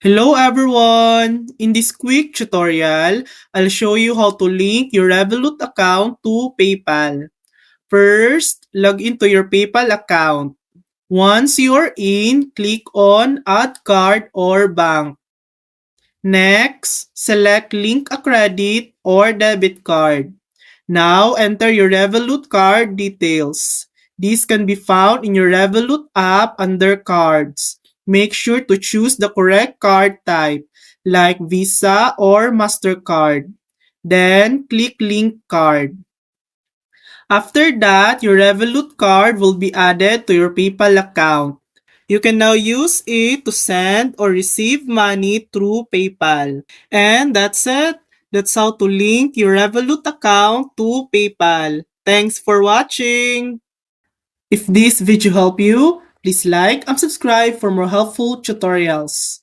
Hello everyone! In this quick tutorial, I'll show you how to link your Revolut account to PayPal. First, log into your PayPal account. Once you're in, click on Add Card or Bank. Next, select Link a Credit or Debit Card. Now, enter your Revolut card details. These can be found in your Revolut app under Cards. Make sure to choose the correct card type, like Visa or MasterCard. Then, click Link Card. After that, your Revolut card will be added to your PayPal account. You can now use it to send or receive money through PayPal. And that's it. That's how to link your Revolut account to PayPal. Thanks for watching. If this video helped you, please like and subscribe for more helpful tutorials.